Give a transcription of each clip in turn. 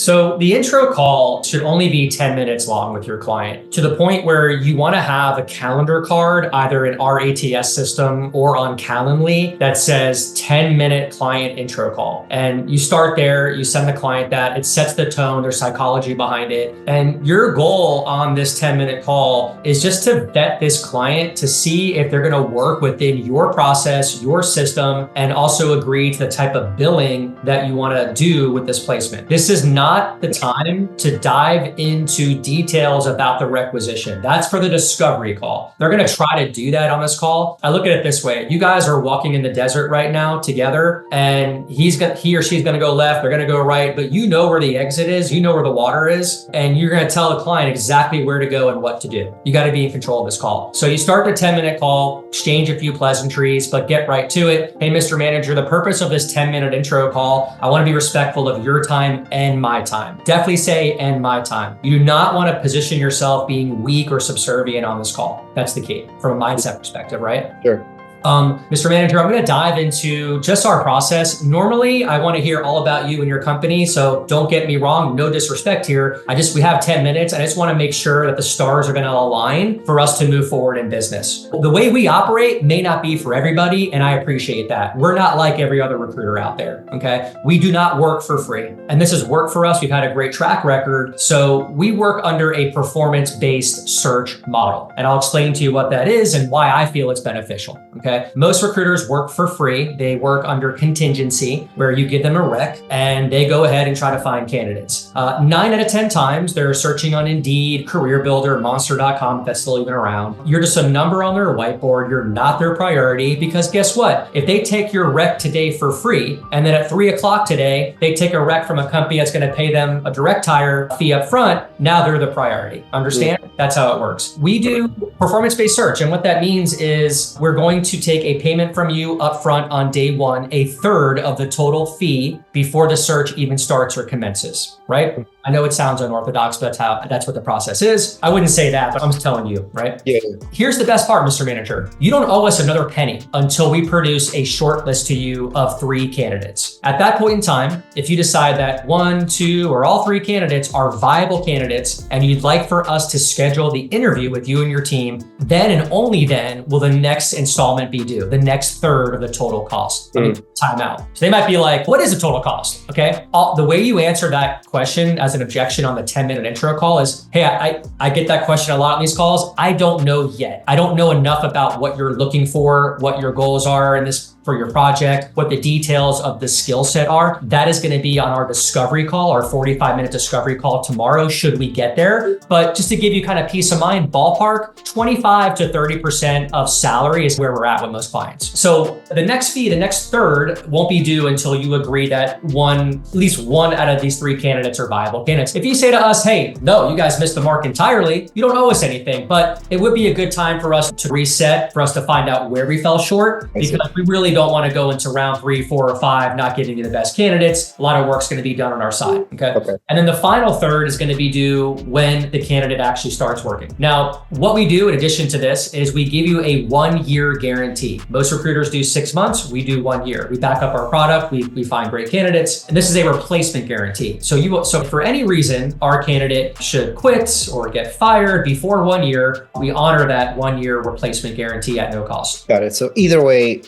So the intro call should only be 10 minutes long with your client, to the point where you want to have a calendar card, either in our ATS system or on Calendly, that says 10-minute client intro call. And you start there, you send the client that, it sets the tone, there's psychology behind it. And your goal on this 10-minute call is just to vet this client to see if they're going to work within your process, your system, and also agree to the type of billing that you want to do with this placement. This is not the time to dive into details about the requisition. That's for the discovery call. They're going to try to do that on this call. I look at it this way. You guys are walking in the desert right now together, and he or she's going to go left, they're going to go right, but you know where the exit is, you know where the water is, and you're going to tell the client exactly where to go and what to do. You got to be in control of this call. So you start the 10-minute call, exchange a few pleasantries, but get right to it. Hey, Mr. Manager, the purpose of this 10-minute intro call, I want to be respectful of your time and my time. Definitely say, and my time. You do not want to position yourself being weak or subservient on this call. That's the key from a mindset perspective, right? Sure. Mr. Manager, I'm going to dive into just our process. Normally, I want to hear all about you and your company, so don't get me wrong, no disrespect here. We have 10 minutes. I just want to make sure that the stars are going to align for us to move forward in business. The way we operate may not be for everybody, and I appreciate that. We're not like every other recruiter out there, okay? We do not work for free, and this has worked for us. We've had a great track record. So we work under a performance-based search model, and I'll explain to you what that is and why I feel it's beneficial, okay? Most recruiters work for free. They work under contingency, where you give them a rec and they go ahead and try to find candidates. 9 out of 10 times they're searching on Indeed, Career Builder, Monster.com, if that's still even around. You're just a number on their whiteboard. You're not their priority, because guess what? If they take your rec today for free, and then at 3 o'clock today, they take a rec from a company that's going to pay them a direct hire fee up front, now they're the priority. Understand? That's how it works. We do performance-based search. And what that means is we're going to take a payment from you upfront on day one, a third of the total fee before the search even starts or commences, right? I know it sounds unorthodox, but that's what the process is. I wouldn't say that, but I'm just telling you, right? Yeah. Here's the best part, Mr. Manager. You don't owe us another penny until we produce a short list to you of 3 candidates. At that point in time, if you decide that 1, 2, or all 3 candidates are viable candidates, and you'd like for us to schedule the interview with you and your team, then and only then will the next installment be due, the next third of the total cost. Time out. So they might be like, what is the total cost? Okay. The way you answer that question as an objection on the 10-minute intro call is, hey, I get that question a lot on these calls. I don't know yet. I don't know enough about what you're looking for, what your goals are in this for your project, what the details of the skill set are. That is going to be on our discovery call, our 45-minute discovery call tomorrow, should we get there. But just to give you kind of peace of mind, ballpark, 25 to 30% of salary is where we're at with most clients. So the next fee, the next third, won't be due until you agree that at least one out of these 3 candidates are viable candidates. If you say to us, hey, no, you guys missed the mark entirely, you don't owe us anything, but it would be a good time for us to reset, for us to find out where we fell short, because we really don't want to go into round 3, 4, or 5 not giving you the best candidates. A lot of work's going to be done on our side. Okay. And then the final third is going to be due when the candidate actually starts working. Now, what we do in addition to this is we give you a 1-year guarantee. Most recruiters do 6 months. We do 1 year. We back up our product. We find great candidates, and this is a replacement guarantee. So for any reason our candidate should quit or get fired before 1 year, we honor that 1-year replacement guarantee at no cost. Got it. So either way,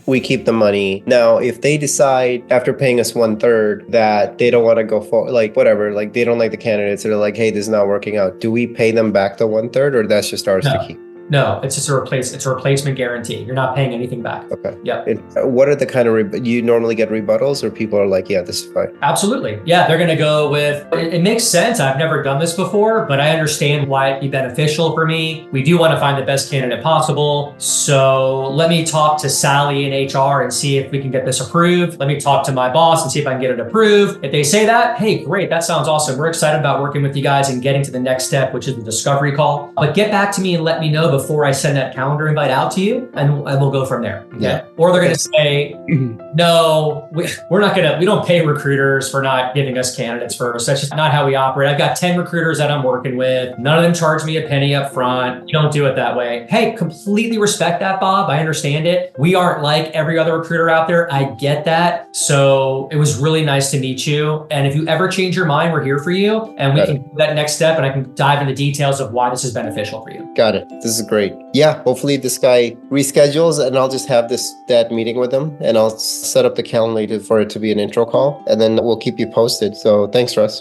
we keep the money. Now, if they decide after paying us 1/3 that they don't want to go for whatever, they don't like the candidates, or they're like, hey, this is not working out, do we pay them back the 1/3, or that's just ours to keep? No, it's just it's a replacement guarantee. You're not paying anything back. Okay. Yeah. What are the kind of, you normally get rebuttals, or people are like, yeah, this is fine? Absolutely. Yeah, they're going to go with, it makes sense. I've never done this before, but I understand why it'd be beneficial for me. We do want to find the best candidate possible. So let me talk to Sally in HR and see if we can get this approved. Let me talk to my boss and see if I can get it approved. If they say that, hey, great, that sounds awesome. We're excited about working with you guys and getting to the next step, which is the discovery call. But get back to me and let me know before I send that calendar invite out to you, and we'll go from there. Okay. Yeah. Or they're going to say, no, we don't pay recruiters for not giving us candidates first. That's just not how we operate. I've got 10 recruiters that I'm working with. None of them charge me a penny up front. You don't do it that way. Hey, completely respect that, Bob. I understand it. We aren't like every other recruiter out there. I get that. So it was really nice to meet you. And if you ever change your mind, we're here for you. And we can do that next step, and I can dive into details of why this is beneficial for you. Got it. This is great. Yeah, hopefully this guy reschedules and I'll just have that meeting with him, and I'll set up the calendar for it to be an intro call, and then we'll keep you posted. So thanks, Russ.